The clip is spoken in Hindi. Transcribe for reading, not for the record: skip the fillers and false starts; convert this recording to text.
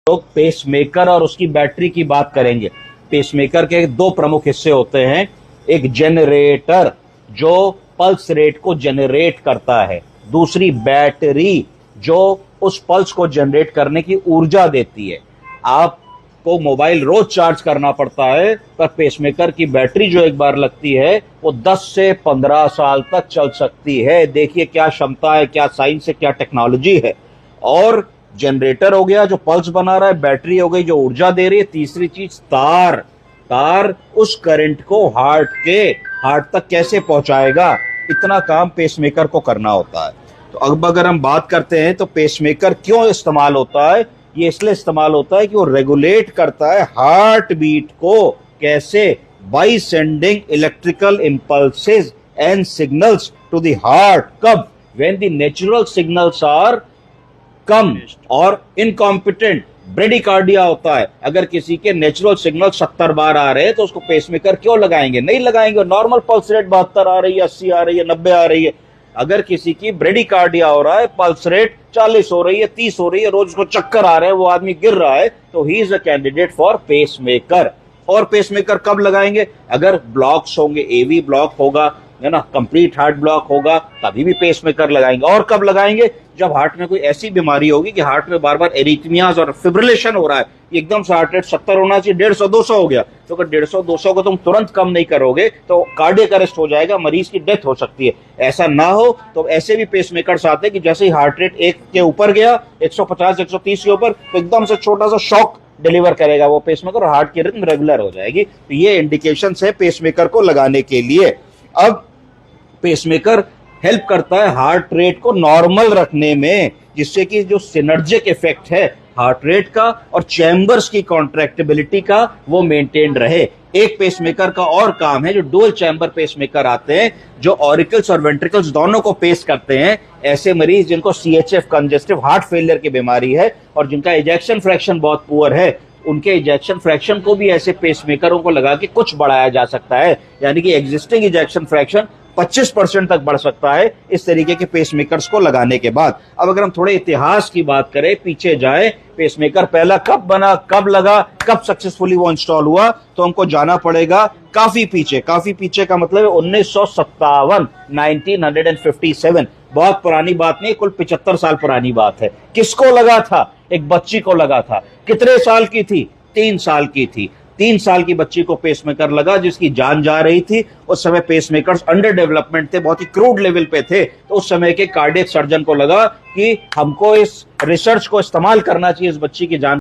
लोग पेसमेकर और उसकी बैटरी की बात करेंगे। पेसमेकर के दो प्रमुख हिस्से होते हैं, एक जनरेटर जो पल्स रेट को जनरेट करता है, दूसरी बैटरी जो उस पल्स को जनरेट करने की ऊर्जा देती है। आपको मोबाइल रोज चार्ज करना पड़ता है, पर पेसमेकर की बैटरी जो एक बार लगती है वो 10 से 15 साल तक चल सकती है। देखिए क्या क्षमता है, क्या साइंस है, क्या टेक्नोलॉजी है। और जनरेटर हो गया जो पल्स बना रहा है, बैटरी हो गई जो ऊर्जा दे रही है, तीसरी चीज तार उस करंट को हार्ट तक कैसे पहुंचाएगा, इतना काम पेसमेकर को करना होता है। तो अब अगर हम बात करते हैं तो पेसमेकर क्यों इस्तेमाल होता है, ये इसलिए इस्तेमाल होता है कि वो रेगुलेट करता है हार्ट बीट को। कैसे? By sending electrical impulses and signals to the heart. कब? When the natural signals are कम और इनकॉम्पिटेंट, ब्रेडिकार्डिया होता है। अगर किसी के नेचुरल सिग्नल 70 बार आ रहे हैं तो उसको पेसमेकर क्यों लगाएंगे? नहीं लगाएंगे। नॉर्मल पल्स रेट 72 आ रही है, 80 आ रही है, 90 आ रही है। अगर किसी की ब्रेडिकार्डिया हो रहा है, पल्स रेट 40 हो रही है, 30 हो रही है, रोज उसको चक्कर आ रहे हैं, वो आदमी गिर रहा है, तो he is a candidate for pacemaker. और पेसमेकर कब लगाएंगे? अगर ब्लॉक्स होंगे, एवी ब्लॉक होगा, है ना, कंप्लीट हार्ट ब्लॉक होगा, तभी भी पेसमेकर लगाएंगे। और कब लगाएंगे? जब हार्ट में कोई ऐसी बीमारी होगी कि हार्ट में बार बार एरिथमियाज और फिब्रिलेशन हो रहा है, एकदम से हार्ट रेट 70 होना चाहिए, 150-200 हो गया, तो अगर 150-200 को तुम तुरंत कम नहीं करोगे तो कार्डियक अरेस्ट हो जाएगा, मरीज की डेथ हो सकती है। ऐसा ना हो तो ऐसे भी पेसमेकर्स आते हैं कि जैसे ही हार्ट रेट 1 के ऊपर गया, 150-130 के ऊपर, तो एकदम से छोटा सा शॉक डिलीवर करेगा वो पेसमेकर और हार्ट की रिदम रेगुलर हो जाएगी। तो ये इंडिकेशन है पेसमेकर को लगाने के लिए। अब पेसमेकर हेल्प करता है हार्ट रेट को नॉर्मल रखने में, जिससे कि जो सिनर्जिक इफेक्ट है हार्ट रेट का और चैम्बर्स की कॉन्ट्रैक्टिबिलिटी का वो मेंटेन रहे। एक पेसमेकर का और काम है, जो डुअल चैम्बर पेसमेकर आते हैं, जो ऑरिकल्स और वेंट्रिकल्स दोनों को पेस करते हैं। ऐसे मरीज जिनको CHF कंजेस्टिव हार्ट फेलियर की बीमारी है और जिनका इजेक्शन फ्रैक्शन बहुत पुअर है, उनके इजेक्शन फ्रैक्शन को भी ऐसे पेसमेकरों को लगा के कुछ बढ़ाया जा सकता है, यानी कि एग्जिस्टिंग इजेक्शन फ्रैक्शन 25% तक बढ़ सकता है इस तरीके के पेसमेकर्स को लगाने के बाद। अब अगर हम थोड़े इतिहास की बात करें, पीछे जाएं, पेसमेकर पहला कब बना, कब लगा, कब सक्सेसफुली वो इंस्टॉल हुआ, तो हमको जाना पड़ेगा काफी पीछे। काफी पीछे का मतलब है 1957, 1957। बहुत पुरानी बात नहीं, कुल 75 साल पुरानी बात है। किसको लगा था? एक बच्ची को लगा था। कितने साल की थी? 3 साल की थी। 3 साल की बच्ची को पेसमेकर लगा, जिसकी जान जा रही थी। उस समय पेसमेकर्स अंडर डेवलपमेंट थे, बहुत ही क्रूड लेवल पे थे। तो उस समय के कार्डियक सर्जन को लगा कि हमको इस रिसर्च को इस्तेमाल करना चाहिए इस बच्ची की जान